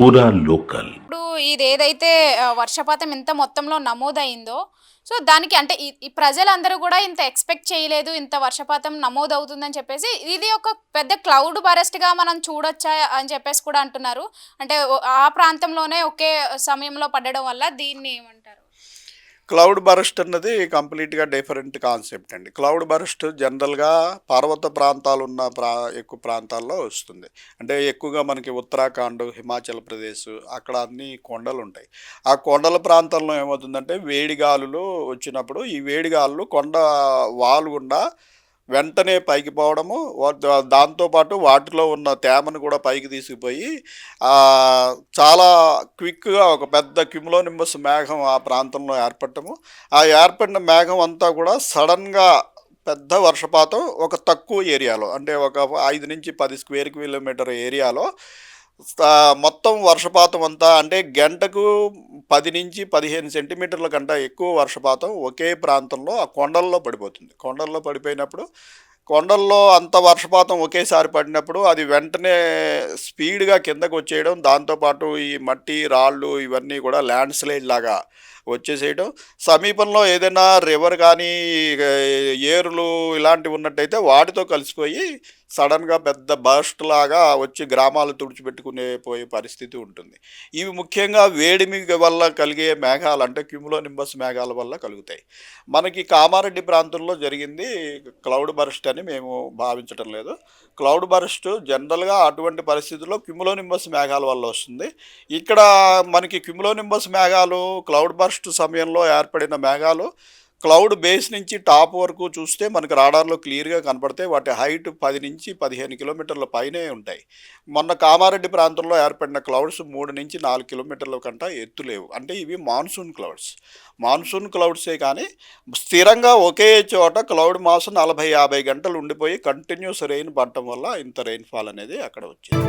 పూరా లోకల్. ఇప్పుడు ఇదేదైతే వర్షపాతం ఇంత మొత్తంలో నమోదయిందో, సో, దానికి అంటే ఈ ప్రజలందరూ గూడా ఇంత ఎక్స్‌పెక్ట్ చేయలేదు. ఇంత వర్షపాతం నమోదవుతుందని చెప్పేసి, ఇది ఒక పెద్ద క్లౌడ్ బరస్ట్‌గా మనం చూడొచ్చా అని చెప్పేసి కూడా అంటున్నారు. అంటే ఆ ప్రాంతంలోనే ఒకే సమయంలో పడడం వల్ల దీన్ని ఏమంటారు? క్లౌడ్ బరస్ట్ అన్నది కంప్లీట్‌గా డిఫరెంట్ కాన్సెప్ట్ అండి. క్లౌడ్ బరస్ట్ జనరల్‌గా పర్వత ప్రాంతాలున్న ఎక్కువ ప్రాంతాల్లో వస్తుంది. అంటే ఎక్కువగా మనకి ఉత్తరాఖండ్, హిమాచల్ ప్రదేశ్ అక్కడ అన్నీ కొండలుంటాయి. ఆ కొండల ప్రాంతంలో ఏమవుతుందంటే వేడి గాలులు వచ్చినప్పుడు ఈ వేడి గాలులు కొండ వాలు గుండా వెంటనే పైకి పోవడము, దాంతో పాటు వాటిలో ఉన్న తేమను కూడా పైకి తీసుకుపోయి చాలా క్విక్‌గా ఒక పెద్ద క్యుములోనింబస్ మేఘం ఆ ప్రాంతంలో ఏర్పడటము. ఆ ఏర్పడిన మేఘం అంతా కూడా సడెన్‌గా పెద్ద వర్షపాతం ఒక తక్కువ ఏరియాలో అంటే ఒక 5-10 స్క్వేర్ కిలోమీటర్ ఏరియాలో మొత్తం వర్షపాతం అంతా అంటే గంటకు 10-15 సెంటీమీటర్ల కంటే ఎక్కువ వర్షపాతం ఒకే ప్రాంతంలో ఆ కొండల్లో పడిపోతుంది. కొండల్లో పడిపోయినప్పుడు కొండల్లో అంత వర్షపాతం ఒకేసారి పడినప్పుడు అది వెంటనే స్పీడ్‌గా కిందకొచ్చేయడం, దాంతోపాటు ఈ మట్టి, రాళ్ళు ఇవన్నీ కూడా ల్యాండ్ స్లైడ్ లాగా వచ్చేసేయడం. సమీపంలో ఏదైనా రివర్ కానీ, ఇగ ఏరులు ఇలాంటివి ఉన్నట్టయితే వాటితో కలిసిపోయి సడన్‌గా పెద్ద బర్స్ట్ లాగా వచ్చి గ్రామాలు తుడిచిపెట్టుకునే పోయే పరిస్థితి ఉంటుంది. ఇవి ముఖ్యంగా వేడిమి వల్ల కలిగే మేఘాలు అంటే క్యుములోనింబస్ మేఘాల వల్ల కలుగుతాయి. మనకి కామారెడ్డి ప్రాంతంలో జరిగింది క్లౌడ్ బర్స్ట్ అని మేము భావించటం లేదు. క్లౌడ్ బర్స్ట్ జనరల్‌గా అటువంటి పరిస్థితుల్లో క్యుములోనింబస్ మేఘాల వల్ల వస్తుంది. ఇక్కడ మనకి క్యుములోనింబస్ మేఘాలు క్లౌడ్ బర్స్ట్ సమయంలో ఏర్పడిన మేఘాలు క్లౌడ్ బేస్ నుంచి టాప్ వరకు చూస్తే మనకు రాడార్‌లో క్లియర్‌గా కనపడతాయి. వాటి హైట్ 10-15 కిలోమీటర్ల పైనే ఉంటాయి. మొన్న కామారెడ్డి ప్రాంతంలో ఏర్పడిన క్లౌడ్స్ 3-4 కిలోమీటర్ల కంట ఎత్తు లేవు. అంటే ఇవి మాన్సూన్ క్లౌడ్స్. మాన్సూన్ క్లౌడ్సే కానీ స్థిరంగా ఒకే చోట క్లౌడ్ మాస్ 40-50 గంటలు ఉండిపోయి కంటిన్యూస్ రెయిన్ పడటం వల్ల ఇంత రెయిన్‌ఫాల్ అనేది అక్కడ వచ్చింది.